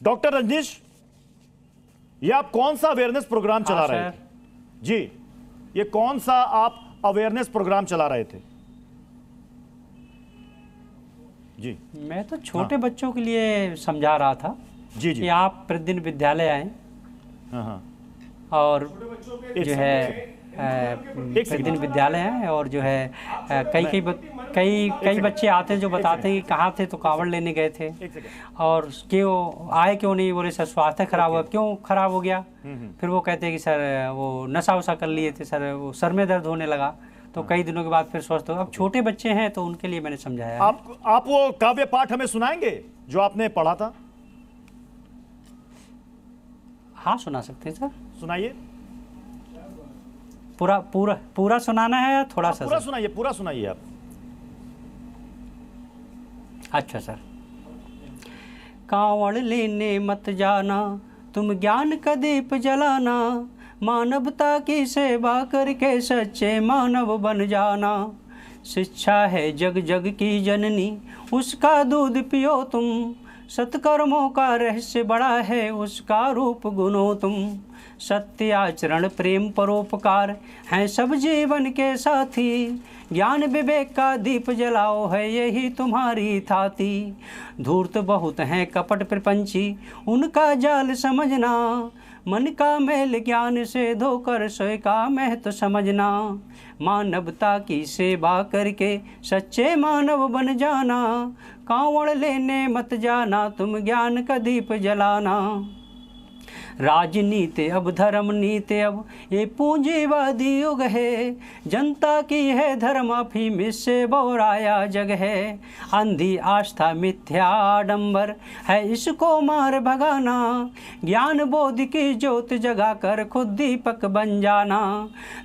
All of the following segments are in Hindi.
डॉक्टर रजनीश, ये आप कौन सा अवेयरनेस प्रोग्राम चला रहे थे? जी, ये कौन सा आप अवेयरनेस प्रोग्राम चला रहे थे? जी, मैं तो छोटे बच्चों के लिए समझा रहा था जी जी, कि आप प्रतिदिन विद्यालय आए हाँ, और जो है प्रतिदिन विद्यालय हैं और जो है कई बच्चे आते हैं जो बताते हैं कि कहाँ थे, तो कांवड़ लेने गए थे और क्यों आए, क्यों नहीं, बोले सर स्वास्थ्य खराब हुआ। क्यों खराब हो गया? फिर वो कहते हैं कि सर वो नशा वशा कर लिए थे सर, वो सर में दर्द होने लगा, तो कई दिनों के बाद फिर स्वस्थ हो। अब छोटे बच्चे हैं तो उनके लिए मैंने समझाया। आप वो काव्य पाठ हमें सुनाएंगे जो आपने पढ़ा था? हाँ, सुना सकते हैं सर। सुनाइए। पूरा सुनाना है या थोड़ा सा? पूरा सुनाइए, पूरा सुनाइए आप। अच्छा सर। कांवड़ लेने मत जाना, तुम ज्ञान का दीप जलाना, मानवता की सेवा करके सच्चे मानव बन जाना। शिक्षा है जग जग की जननी, उसका दूध पियो तुम, सत्कर्मों का रहस्य बड़ा है, उसका रूप गुनो तुम। सत्य आचरण प्रेम परोपकार हैं सब जीवन के साथी, ज्ञान विवेक का दीप जलाओ है यही तुम्हारी थाती। धूर्त बहुत हैं कपट प्रपंची, उनका जाल समझना, मन का मैल ज्ञान से धोकर स्वयं का महत्व समझना। मानवता की सेवा करके सच्चे मानव बन जाना, कांवड़ लेने मत जाना, तुम ज्ञान का दीप जलाना। राजनीति अब धर्म नीति अब ये पूंजीवादी युग है, जनता की है धर्म अफीम इससे बोराया जग है। अंधी आस्था मिथ्या आडंबर है इसको मार भगाना, ज्ञान बोध की ज्योत जगा कर खुद दीपक बन जाना।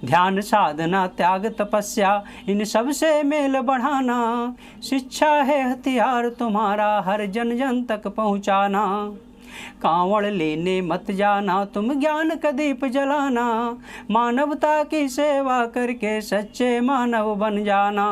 ध्यान साधना त्याग तपस्या इन सब से मेल बढ़ाना, शिक्षा है हथियार तुम्हारा हर जन जन तक पहुँचाना। कांवड़ लेने मत जाना, तुम ज्ञान का दीप जलाना, मानवता की सेवा करके सच्चे मानव बन जाना।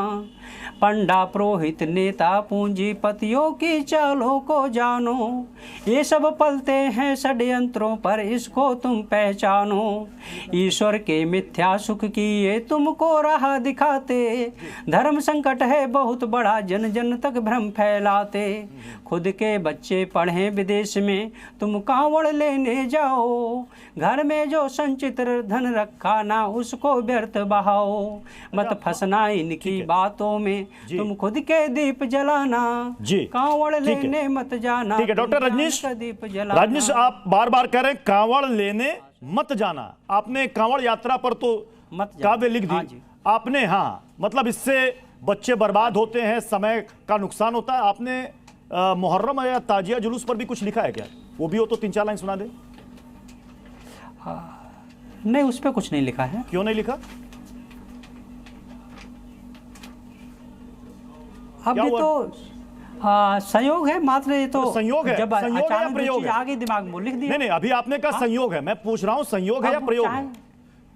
पंडा पुरोहित नेता पूंजीपतियों की चालों को जानो, ये सब पलते हैं षड्यंत्रों पर इसको तुम पहचानो। ईश्वर के मिथ्या सुख की ये तुमको राह दिखाते, धर्म संकट है बहुत बड़ा जन जन तक भ्रम फैलाते। खुद के बच्चे पढ़ें विदेश में तुम कांवड़ लेने जाओ, घर में जो संचित धन रखा ना उसको व्यर्थ बहाओ। मत फंसना इनकी बातों में, तुम खुद के दीप जलाना, कांवड़ लेने मत जाना। ठीक है डॉक्टर रजनीश, रजनीश आप बार बार कह रहे हैं कांवड़ लेने मत जाना। आपने कांवड़ यात्रा पर तो काव्य लिख दी आपने, हाँ, मतलब इससे बच्चे बर्बाद होते हैं, समय का नुकसान होता है। आपने मुहर्रम या ताजिया जुलूस पर भी कुछ लिखा है क्या? वो भी हो तो 3-4 लाइन सुना दे। नहीं, उस पर कुछ नहीं लिखा है। क्यों नहीं लिखा? अभी तो संयोग है मात्र, ये तो संयोग है। जब संयोग है या प्रयोग है? आगे दिमाग में लिख दिया। नहीं, अभी आपने कहा संयोग है, मैं पूछ रहा हूं संयोग है या प्रयोग है?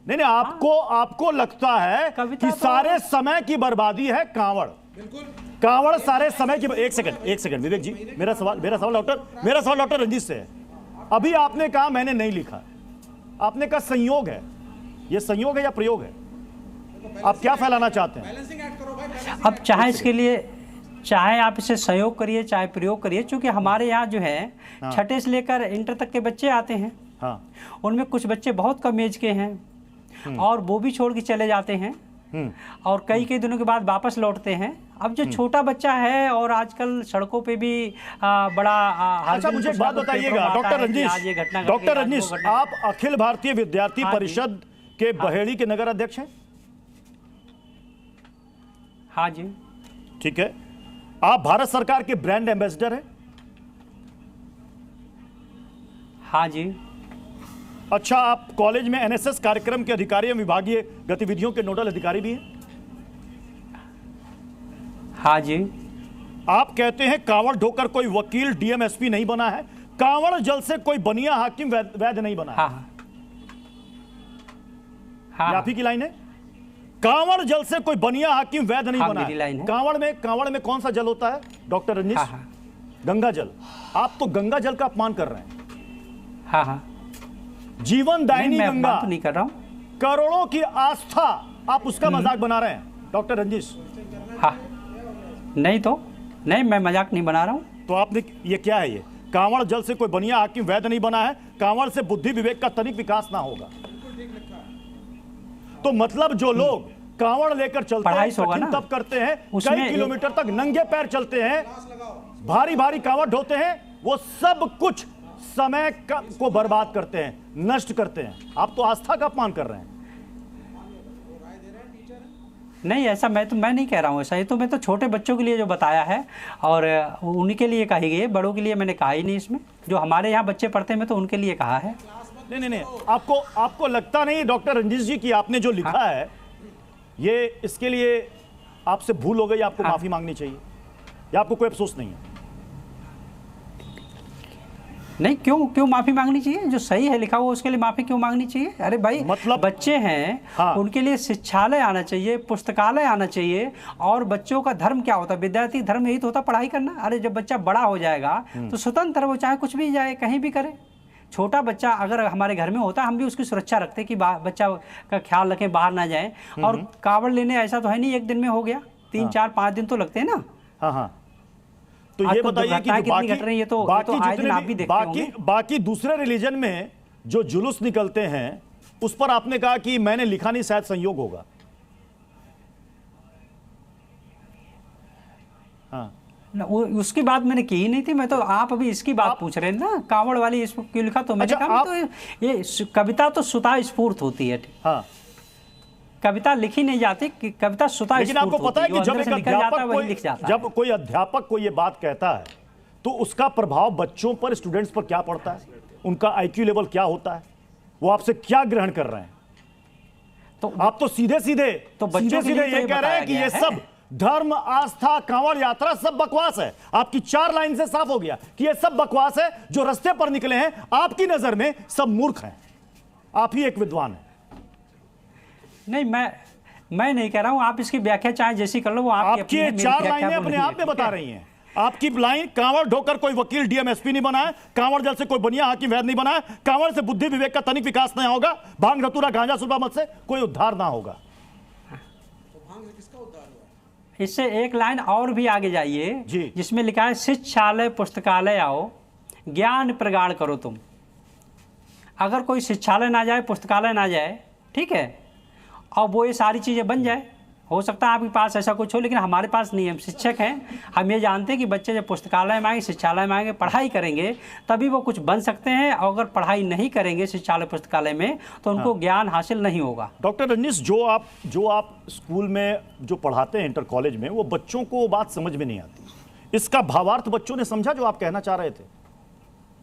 नहीं, आपको लगता है कि सारे समय की बर्बादी है कांवड़? कांवड़ सारे समय की। एक सेकंड विवेक जी, मेरा सवाल डॉक्टर रंजीत से है। अभी आपने कहा मैंने नहीं लिखा, आपने कहा संयोग है। ये संयोग है या प्रयोग है? आप क्या फैलाना चाहते हैं? अब चाहे इसके लिए, चाहे आप इसे संयोग करिए चाहे प्रयोग करिए, क्योंकि हमारे यहाँ जो है छठे से लेकर इंटर तक के बच्चे आते हैं। हाँ। उनमें कुछ बच्चे बहुत कम एज के हैं और वो भी छोड़ के चले जाते हैं और कई दिनों के बाद वापस लौटते हैं। अब जो छोटा बच्चा है और आजकल सड़कों पे भी बड़ा अच्छा, मुझे एक बात बताइएगा डॉक्टर रजनीश, आप अखिल भारतीय विद्यार्थी परिषद के बहेड़ी के नगर अध्यक्ष हैं? हाँ जी। ठीक है। आप भारत सरकार के ब्रांड एम्बेसडर हैं? हाँ जी। अच्छा, आप कॉलेज में एनएसएस कार्यक्रम के अधिकारी एवं विभागीय गतिविधियों के नोडल अधिकारी भी हैं? हाँ जी। आप कहते हैं कांवड़ ढोकर कोई वकील डीएमएसपी नहीं बना है, कांवड़ जल से कोई बनिया हाकिम वैद्य नहीं बना है। हाँ। आप ही की लाइन है? कांवड़ जल से कोई बनिया हाकिम वैद्य नहीं बना है। लाइन है। कांवड़ में कौन सा जल होता है डॉक्टर रजनीश? गंगा जल, आप तो गंगा जल का अपमान कर रहे हैं। हाँ हाँ, जीवन दायिनी मैं गंगा, अपमान तो नहीं कर रहा हूँ। करोड़ों की आस्था, आप उसका मजाक बना रहे हैं डॉक्टर रंजीश। हाँ, नहीं तो नहीं, मैं मजाक नहीं बना रहा हूँ। तो आपने ये क्या है, ये कांवड़ जल से कोई बनिया हाकिम वैद्य नहीं बना है, कांवड़ से बुद्धि विवेक का तनिक विकास ना होगा। तो मतलब जो लोग कांवड़ लेकर चलते हैं, कठिन तप करते हैं, कई किलोमीटर तक नंगे पैर चलते हैं, भारी भारी कांवड़ ढोते हैं, वो सब कुछ समय को बर्बाद करते हैं, नष्ट करते हैं। आप तो आस्था का अपमान कर रहे हैं। नहीं, ऐसा मैं नहीं कह रहा हूँ ऐसा। ये तो मैं तो छोटे बच्चों के लिए जो बताया है और उन्हीं के लिए कही गई है, बड़ों के लिए मैंने कहा ही नहीं। इसमें जो हमारे यहाँ बच्चे पढ़ते हैं मैं तो उनके लिए कहा है। नहीं, आपको लगता नहीं डॉक्टर रंजीश जी कि आपने जो लिखा है ये इसके लिए आपसे भूल हो गई, आपको माफी मांगनी चाहिए, या आपको कोई अफसोस नहीं है? नहीं, क्यों माफी मांगनी चाहिए? जो सही है लिखा हुआ उसके लिए माफी क्यों मांगनी चाहिए? अरे भाई, मतलब बच्चे हैं, हाँ, उनके लिए शिक्षालय आना चाहिए, पुस्तकालय आना चाहिए। और बच्चों का धर्म क्या होता है? विद्यार्थी धर्म यही तो होता, पढ़ाई करना। अरे जब बच्चा बड़ा हो जाएगा तो स्वतंत्र, वो चाहे कुछ भी जाए, कहीं भी करे। छोटा बच्चा अगर हमारे घर में होता, हम भी उसकी सुरक्षा रखते कि बच्चा का ख्याल रखें, बाहर ना जाए। और कावड़ लेने ऐसा तो है नहीं एक दिन में हो गया, 3 4 5 दिन तो लगते हैं ना। हाँ। तो ये बताइए कि बाकी दूसरे रिलीजन में जो जुलूस निकलते हैं, उस पर आपने कहा कि मैंने लिखा नहीं, शायद संयोग होगा। हाँ, उसकी बात मैंने की ही नहीं थी। मैं तो आप अभी इसकी बात पूछ रहे हैं ना, कांवड़ वाली इसको क्यों लिखा? तो मैंने कहा तो ये कविता तो स्वतः स्फूर्त होती है। हाँ, कविता लिखी नहीं जाती कि कविता स्वतः। लेकिन आपको पता है कि जब कोई अध्यापक को ये बात कहता है तो उसका प्रभाव बच्चों पर, स्टूडेंट्स पर क्या पड़ता है, उनका आईक्यू लेवल क्या होता है, वो आपसे क्या ग्रहण कर रहे हैं। तो आप तो सीधे सीधे ये कह रहे हैं कि ये सब धर्म, आस्था, कांवड़ यात्रा सब बकवास है। आपकी 4 लाइन से साफ हो गया कि ये सब बकवास है। जो रास्ते पर निकले हैं आपकी नजर में सब मूर्ख हैं, आप ही एक विद्वान हैं। नहीं, मैं नहीं कह रहा हूं, आप इसकी व्याख्या चाहे जैसी कर लो, वो आपकी 4 लाइनें अपने आप में बता रही हैं। आपकी लाइन, कांवड़ ढोकर कोई वकील डीएमएसपी नहीं बना है, कांवड़ जल से कोई बनिया हाकिम वैद्य नहीं बना है, कांवड़ से बुद्धि विवेक का तनिक विकास नहीं होगा, भांग धतूरा गांजा सुलभा मत से कोई उद्धार ना होगा। इससे एक लाइन और भी आगे जाइए, जिसमें लिखा है शिक्षालय पुस्तकालय आओ, ज्ञान प्रगाढ़ करो तुम। अगर कोई शिक्षालय ना जाए, पुस्तकालय ना जाए, ठीक है, और वो ये सारी चीज़ें बन जाए, हो सकता है आपके पास ऐसा कुछ हो, लेकिन हमारे पास नहीं है। हम शिक्षक हैं, हम ये जानते हैं कि बच्चे जब पुस्तकालय में आएंगे, शिक्षालय में आएंगे, पढ़ाई करेंगे, तभी वो कुछ बन सकते हैं। और अगर पढ़ाई नहीं करेंगे शिक्षालय पुस्तकालय में तो उनको ज्ञान हासिल नहीं होगा। डॉक्टर रंजीश, जो आप स्कूल में जो पढ़ाते हैं, इंटर कॉलेज में, वो बच्चों को वो बात समझ में नहीं आती। इसका भावार्थ बच्चों ने समझा जो आप कहना चाह रहे थे?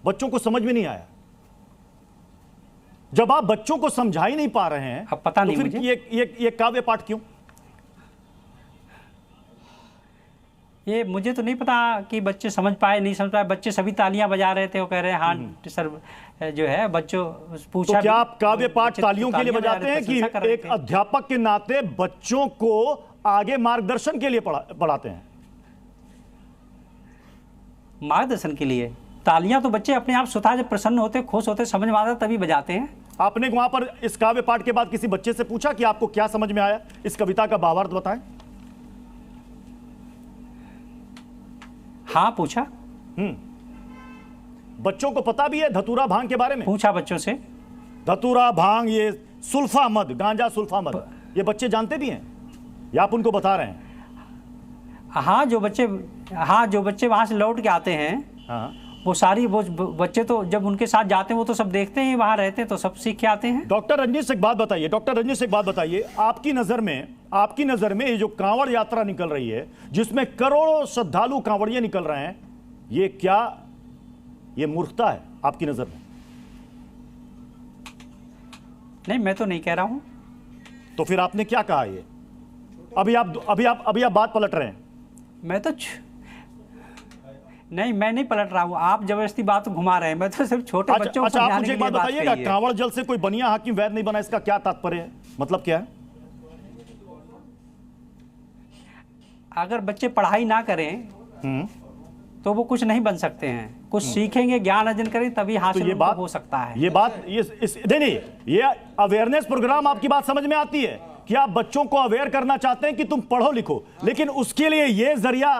बच्चों को समझ में नहीं आया। जब आप बच्चों को समझा ही नहीं पा रहे हैं, अब पता नहीं तो फिर मुझे ये काव्य पाठ क्यों? ये मुझे तो नहीं पता कि बच्चे समझ पाए नहीं समझ पाए। बच्चे सभी तालियां बजा रहे थे, वो कह रहे हैं हाँ सर जो है। बच्चों पूछा, तो क्या आप काव्य पाठ तालियों के लिए बजाते हैं कि एक अध्यापक के नाते बच्चों को आगे मार्गदर्शन के लिए पढ़ाते हैं? मार्गदर्शन के लिए तालियां तो बच्चे अपने आप स्वतः जब प्रसन्न होते, खुश होते, समझ में आता तभी बजाते हैं। आपने वहां पर इस काव्य पाठ के बाद किसी बच्चे से पूछा कि आपको क्या समझ में आया, इस कविता का भावार्थ बताएं? हाँ, पूछा। बच्चों को पता भी है धतूरा भांग के बारे में? पूछा बच्चों से। धतूरा भांग, ये सुल्फा मद, गांजा सुल्फा मद, ये बच्चे जानते भी हैं या आप उनको बता रहे हैं? हाँ, जो बच्चे वहां से लौट के आते हैं, हाँ, वो बच्चे तो जब उनके साथ जाते हैं वो तो सब देखते हैं, वहां रहते हैं तो सब सीख के आते हैं। डॉक्टर रंजीश एक बात बताइए, आपकी नजर में ये जो कांवड़ यात्रा निकल रही है, जिसमें करोड़ों श्रद्धालु कांवड़िए निकल रहे हैं, ये क्या ये मूर्खता है आपकी नजर में? नहीं, मैं तो नहीं कह रहा हूं। तो फिर आपने क्या कहा? ये अभी आप बात पलट रहे हैं। मैं नहीं पलट रहा हूँ, आप जबरदस्ती बात घुमा रहे हैं। मैं तो सिर्फ छोटे बच्चों को समझाने के लिए बात मुझे एक बात बताइएगा, कांवड़ जल से कोई बनिया हाकिम वैद्य नहीं बना, इसका क्या तात्पर्य है, मतलब क्या है? अगर बच्चे पढ़ाई ना करें तो वो कुछ नहीं बन सकते हैं। कुछ सीखेंगे, ज्ञान अर्जन करेंगे, तभी हासिल तो ये बात हो सकता है। ये बात नहीं, ये अवेयरनेस प्रोग्राम आपकी बात समझ में आती है कि आप बच्चों को अवेयर करना चाहते हैं कि तुम पढ़ो लिखो, लेकिन उसके लिए ये जरिया,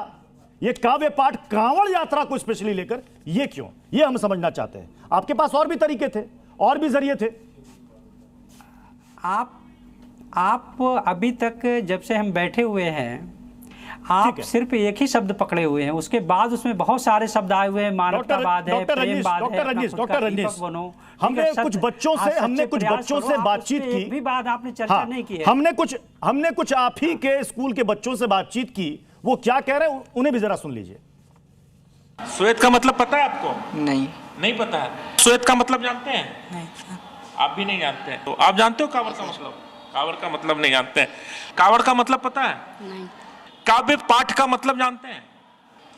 ये काव्य पाठ कांवड़ यात्रा को स्पेशली लेकर, ये क्यों, ये हम समझना चाहते हैं। आपके पास और भी तरीके थे, और भी जरिए थे। आप अभी तक जब से हम बैठे हुए हैं, आप सिर्फ एक ही शब्द पकड़े हुए हैं, उसके बाद उसमें बहुत सारे शब्द आए हुए हैं, मानवतावाद है, प्रेमवाद है। डॉक्टर रजनीश, हमने कुछ बच्चों से बातचीत की, भी बात आपने चर्चा नहीं की है। हमने कुछ आप ही के स्कूल के बच्चों से बातचीत की, वो क्या कह रहे हैं उन्हें भी जरा सुन लीजिए। श्वेत का मतलब पता है आपको? नहीं पता है। श्वेत का मतलब जानते हैं? नहीं। आप भी नहीं जानते हैं। तो आप जानते हो कावड़ का मतलब? कावड़ का मतलब नहीं जानते हैं। कावड़ का मतलब पता है? नहीं। काव्य पाठ का मतलब जानते हैं?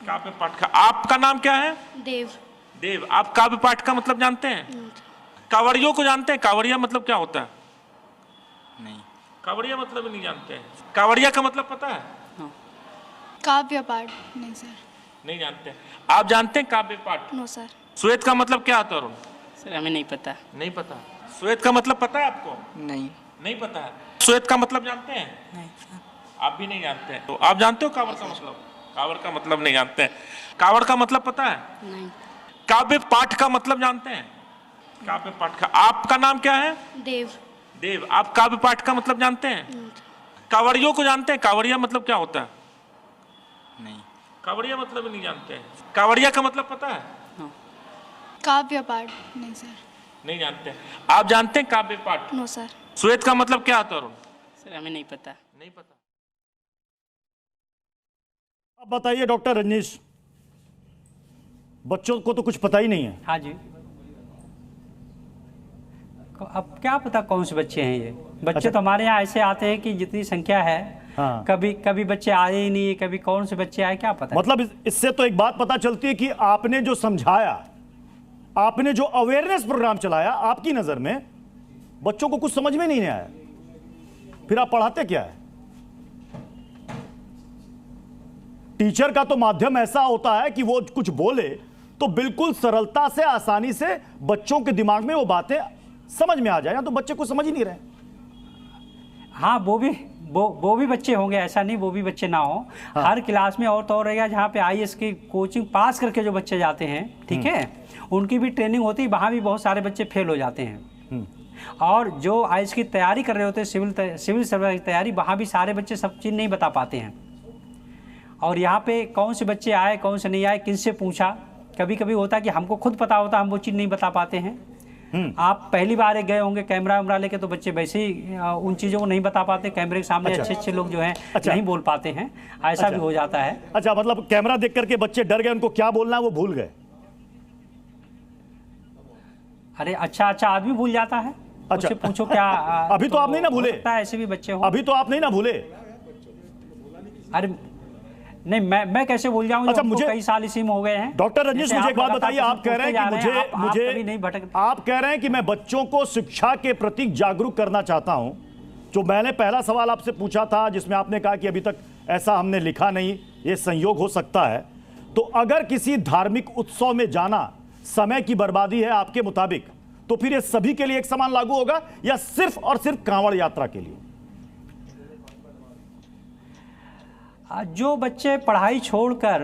काव्य पाठ का, आपका नाम क्या है? देव। आप काव्य पाठ का मतलब जानते हैं? कावड़ियों को जानते हैं? कावड़िया मतलब क्या होता है? नहीं। कावड़िया मतलब नहीं जानते हैं। कावड़िया का मतलब पता है? काव्य पाठ नहीं सर। नहीं जानते। आप जानते हैं काव्य पाठ? No sir. श्वेत का मतलब क्या होता है अरुण? सर हमें नहीं पता। नहीं पता। श्वेत का मतलब पता है आपको? नहीं पता है। श्वेत का मतलब जानते हैं? नहीं सर। आप भी नहीं जानते हैं। तो आप जानते हो कावड़ का मतलब? कावड़ का मतलब नहीं जानते हैं। कावड़ का मतलब पता है? नहीं। काव्य पाठ का मतलब जानते हैं? काव्य पाठ का, आपका नाम क्या है? देव। आप काव्य पाठ का मतलब जानते हैं? कावड़ियों को जानते हैं? कावड़िया मतलब क्या होता है? नहीं। कावड़िया मतलब नहीं जानते हैं। कावड़िया का मतलब पता है? काव्य पाठ नहीं सर। नहीं जानते। आप जानते हैं काव्य पाठ? No sir. श्वेत का मतलब क्या होता है अरुण? सर हमें नहीं पता। नहीं पता। अब बताइए डॉक्टर रजनीश, बच्चों को तो कुछ पता ही नहीं है। हाँ जी। अब क्या पता कौन से बच्चे हैं ये बच्चे। अच्छा। तो हमारे यहाँ ऐसे आते हैं कि जितनी संख्या है, हाँ। कभी बच्चे आए ही नहीं, कभी कौन से बच्चे आए क्या पता। मतलब इससे तो एक बात पता चलती है कि आपने जो समझाया, आपने जो अवेयरनेस प्रोग्राम चलाया, आपकी नजर में बच्चों को कुछ समझ में नहीं आया, फिर आप पढ़ाते क्या है? टीचर का तो माध्यम ऐसा होता है कि वो कुछ बोले तो बिल्कुल सरलता से, आसानी से बच्चों के दिमाग में वो बातें समझ में आ जाए। तो बच्चे कुछ समझ ही नहीं रहे। हाँ, वो भी बच्चे होंगे, ऐसा नहीं वो भी बच्चे ना हो। हाँ। हर क्लास में और तो और रहेगा जहाँ पे IAS की कोचिंग पास करके जो बच्चे जाते हैं, ठीक है, उनकी भी ट्रेनिंग होती है, वहाँ भी बहुत सारे बच्चे फेल हो जाते हैं। और जो IAS की तैयारी कर रहे होते हैं, सिविल सर्विस की तैयारी, वहाँ भी सारे बच्चे सब चीज़ नहीं बता पाते हैं। और यहाँ पे कौन से बच्चे आए, कौन से नहीं आए, किससे पूछा, कभी कभी होता है कि हमको खुद पता होता, हम वो चीज़ नहीं बता पाते हैं। आप पहली बार गए होंगे कैमरा वैमरा लेके, तो बच्चे वैसे ही उन चीज़ों को नहीं बता पाते। कैमरे के सामने अच्छा। अच्छे लोग जो हैं अच्छा। नहीं बोल पाते हैं, ऐसा भी हो जाता है। अच्छा, मतलब कैमरा देख करके बच्चे डर गए, उनको क्या बोलना है वो भूल गए। अरे अच्छा आदमी भूल जाता है। अच्छा। उससे पूछो क्या अभी तो आप नहीं ना भूले। हो सकता है ऐसे भी बच्चे हो। अभी तो आप नहीं ना भूले। अरे नहीं, मैं कैसे भूल जाऊं? अच्छा, मुझे कई साल इसी में हो गए हैं। डॉक्टर रजनीश, मुझे एक बात बताइए, आप कह रहे हैं कि आप कह रहे हैं कि मैं बच्चों को शिक्षा के प्रति जागरूक करना चाहता हूं। जो मैंने पहला सवाल आपसे पूछा था, जिसमें आपने कहा कि अभी तक ऐसा हमने लिखा नहीं, ये संयोग हो सकता है, तो अगर किसी धार्मिक उत्सव में जाना समय की बर्बादी है आपके मुताबिक, तो फिर ये सभी के लिए एक समान लागू होगा या सिर्फ और सिर्फ कांवड़ यात्रा के लिए? जो बच्चे पढ़ाई छोड़कर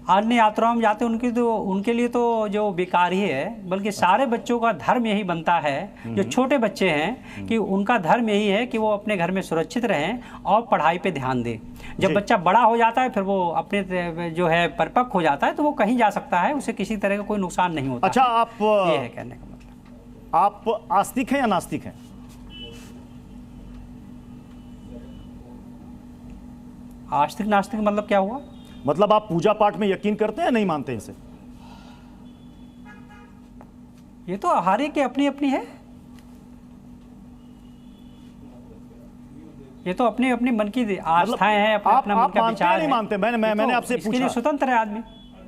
अन्य यात्राओं में जाते हैं, उनके लिए तो जो बेकार ही है, बल्कि सारे बच्चों का धर्म यही बनता है, जो छोटे बच्चे हैं, कि उनका धर्म यही है कि वो अपने घर में सुरक्षित रहें और पढ़ाई पे ध्यान दें। जब बच्चा बड़ा हो जाता है, फिर वो अपने जो है परिपक्व हो जाता है, तो वो कहीं जा सकता है, उसे किसी तरह का कोई नुकसान नहीं होता। अच्छा, आप ये है कहने का मतलब। आप आस्तिक हैं या नास्तिक हैं? आस्तिक नास्तिक मतलब क्या हुआ? मतलब आप पूजा पाठ में यकीन करते हैं या नहीं मानते इसे? ये तो हर एक की अपनी अपनी है। ये तो अपनी अपनी मन की आस्थाएं हैं, अपना अपना मन का विचार है। नहीं मानते? मैंने आपसे पूछा। इसके लिए स्वतंत्र है आदमी।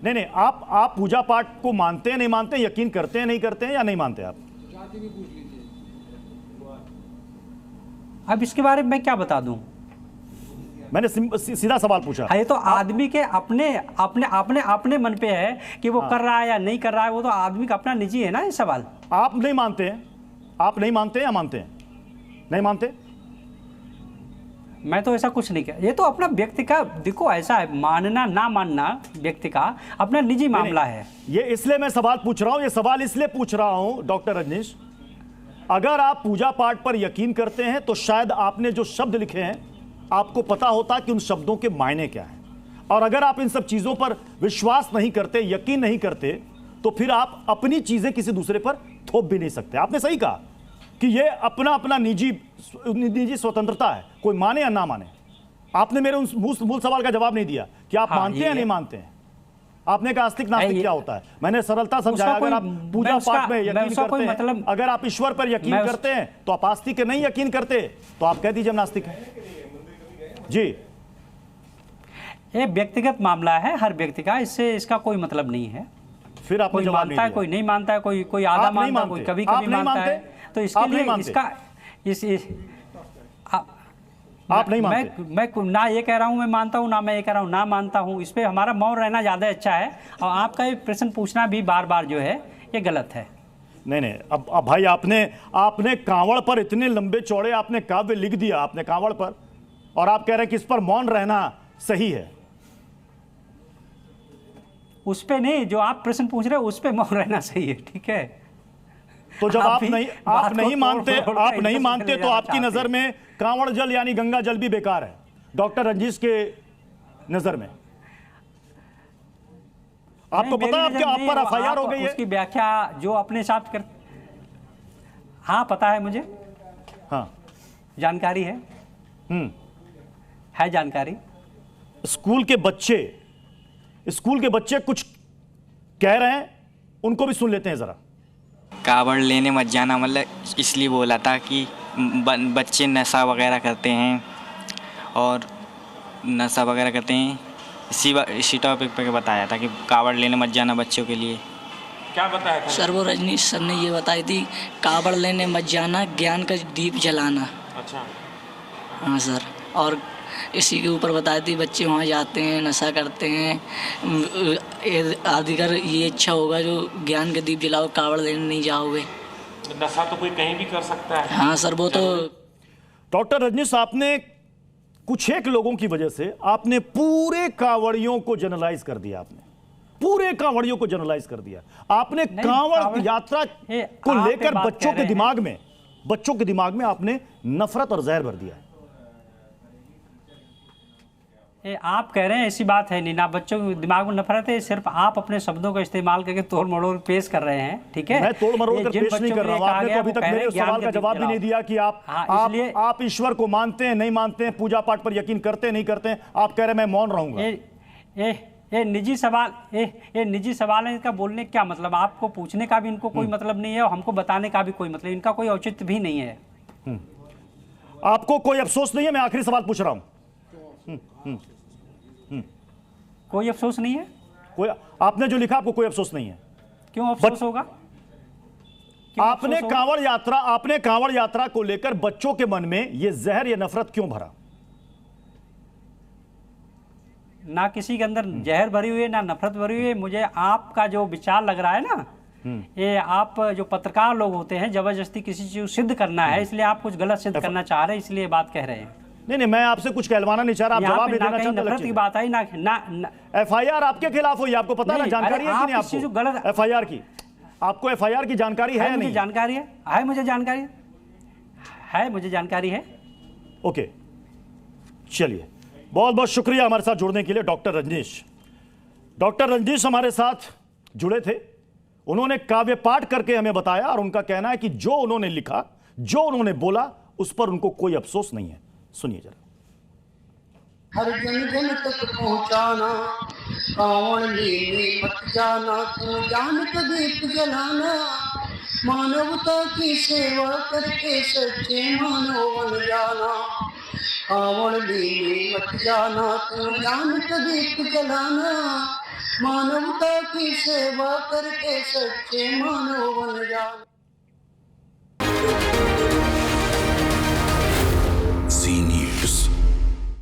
नहीं, आप पूजा पाठ को मानते हैं नहीं मानते, यकीन करते हैं नहीं करते हैं, या नहीं मानते आप? अब इसके बारे में मैं क्या बता दूं? मैंने सीधा सवाल पूछा। ये तो आदमी के अपने अपने अपने अपने मन पे है कि वो कर रहा है या नहीं कर रहा है, वो तो आदमी का अपना निजी है ना ये सवाल। आप नहीं मानते हैं, आप नहीं मानते या मानते हैं? नहीं मानते? मैं तो ऐसा कुछ नहीं किया, ये तो अपना व्यक्ति का, देखो ऐसा है, मानना ना मानना व्यक्ति का अपना निजी मामला है। ये इसलिए मैं सवाल पूछ रहा हूं, ये सवाल इसलिए पूछ रहा हूं डॉक्टर रजनीश, अगर आप पूजा पाठ पर यकीन करते हैं तो शायद आपने जो शब्द लिखे हैं आपको पता होता कि उन शब्दों के मायने क्या हैं, और अगर आप इन सब चीजों पर विश्वास नहीं करते, यकीन नहीं करते, तो फिर आप अपनी चीजें किसी दूसरे पर थोप भी नहीं सकते। आपने सही कहा कि ये अपना अपना निजी स्वतंत्रता है, कोई माने या ना माने। आपने मेरे उस मूल सवाल का जवाब नहीं दिया कि आप मानते हैं या नहीं मानते हैं। आपने कहा आस्तिक नास्तिक क्या होता है, मैंने सरलता समझाया। अगर आप पूजा पाठ में यकीन करते हैं, मतलब अगर आप ईश्वर पर यकीन करते हैं तो आप आस्तिक नहीं यकीन करते तो आप कह दीजिए नास्तिक है जी। ये व्यक्तिगत मामला है हर व्यक्ति का, इससे इसका कोई मतलब नहीं है। फिर आप कोई मानता है, कोई नहीं मानता है, कोई आधा मानता है, कोई कभी कभी मानता है, तो इसके लिए इसका आप नहीं मानते। मैं ना ये कह रहा हूँ मैं मानता हूँ, ना मैं ये कह रहा हूँ ना मानता हूँ। इस पे हमारा मौन रहना ज़्यादा अच्छा है, और आपका ये प्रश्न पूछना भी बार बार जो है ये गलत है। नहीं, अब भाई आपने कांवड़ पर इतने लंबे चौड़े आपने काव्य लिख दिया आपने कांवड़ पर, और आप कह रहे हैं कि इस पर मौन रहना सही है। उस पे नहीं, जो आप प्रश्न पूछ रहे हो उस पे मौन रहना सही है, ठीक है। तो जब आप नहीं मानते तो आपकी नजर में कांवड़ जल यानी गंगा जल भी बेकार है डॉक्टर रंजीश के नजर में। आपको पता है आप पर एफआईआर हो गई है। उसकी व्याख्या जो अपने साथ कर, हाँ पता है मुझे, हाँ जानकारी है, है जानकारी। स्कूल के बच्चे कुछ कह रहे हैं, उनको भी सुन लेते हैं जरा। कावड़ लेने मत जाना, मतलब इसलिए बोला था कि बच्चे नशा वगैरह करते हैं, और नशा वगैरह करते हैं, इसी टॉपिक पे बताया था कि कावड़ लेने मत जाना बच्चों के लिए। क्या बताया था सर? वो रजनीश सर ने ये बताई थी, कावड़ लेने मत जाना, ज्ञान का दीप जलाना। अच्छा। हाँ सर, और इसी के ऊपर बताई थी बच्चे वहाँ जाते हैं, नशा करते हैं, आदिकर ये अच्छा होगा जो ज्ञान का दीप जलाओ, कावड़ लेने नहीं जाओगे। नशा तो कोई कहीं भी कर सकता है। हाँ सर, वो तो डॉक्टर रजनीश आपने कुछ एक लोगों की वजह से आपने पूरे कांवड़ियों को जनरलाइज कर दिया। आपने पूरे कांवड़ियों को जनरलाइज कर दिया। आपने कांवड़ यात्रा को लेकर बच्चों के दिमाग में आपने नफरत और जहर भर दिया। आप कह रहे हैं ऐसी बात है नहीं ना, बच्चों के दिमाग में नफरत है, सिर्फ आप अपने शब्दों का इस्तेमाल करके तोड़ मरोड़ पेश कर रहे हैं, ठीक है। मैं तोड़ मरोड़ कर पेश नहीं कर रहा हूं। आपने तो अभी तक मेरे सवाल का जवाब भी नहीं दिया कि आप ईश्वर को मानते हैं नहीं मानते हैं, पूजा पाठ पर यकीन करते हैं नहीं करते हैं। आप कह रहे हैं मैं मौन रहूंगा। ये निजी सवाल, ये निजी सवाल है, इनका बोलने क्या मतलब? आपको पूछने का भी इनको कोई मतलब नहीं है, और हमको बताने का भी कोई मतलब, इनका कोई औचित्य भी नहीं है। आपको कोई अफसोस नहीं है? मैं आखिरी सवाल पूछ रहा हूं। कोई अफसोस नहीं है? कोई, आपने जो लिखा आपको कोई अफसोस नहीं है? क्यों अफसोस होगा? आपने कांवड़ यात्रा को लेकर बच्चों के मन में यह जहर, यह नफरत क्यों भरा? ना किसी के अंदर जहर भरी हुई है, ना नफरत भरी हुई है। मुझे आपका जो विचार लग रहा है ना, ये आप जो पत्रकार लोग होते हैं, जबरदस्ती किसी चीज सिद्ध करना है, इसलिए आप कुछ गलत सिद्ध करना चाह रहे हैं, इसलिए बात कह रहे हैं। नहीं, मैं आपसे कुछ कहलवाना नहीं चाह रहा, आप जवाब नहीं देना चाहते। नफरत की बात आई ना एफआईआर आपके खिलाफ हुई, आपको पता है ना? जानकारी है कि नहीं आपको गलत एफआईआर की? आपको एफआईआर की जानकारी है? नहीं जानकारी है, मुझे जानकारी है। ओके, चलिए, बहुत बहुत शुक्रिया हमारे साथ जुड़ने के लिए डॉक्टर रजनीश। डॉक्टर रजनीश हमारे साथ जुड़े थे, उन्होंने काव्य पाठ करके हमें बताया, और उनका कहना है कि जो उन्होंने लिखा, जो उन्होंने बोला, उस पर उनको कोई अफसोस नहीं है। सुनिए जरा। हर जन जन तक पहुंचाना, कावड़ लेने मत जाना, तू ज्ञान का दीप जलाना, मानवता की सेवा करके सच्चे मानव बन जाना। कावड़ लेने मत जाना, तू ज्ञान का दीप जलाना, मानवता की सेवा करके सच्चे मानव बन जाना।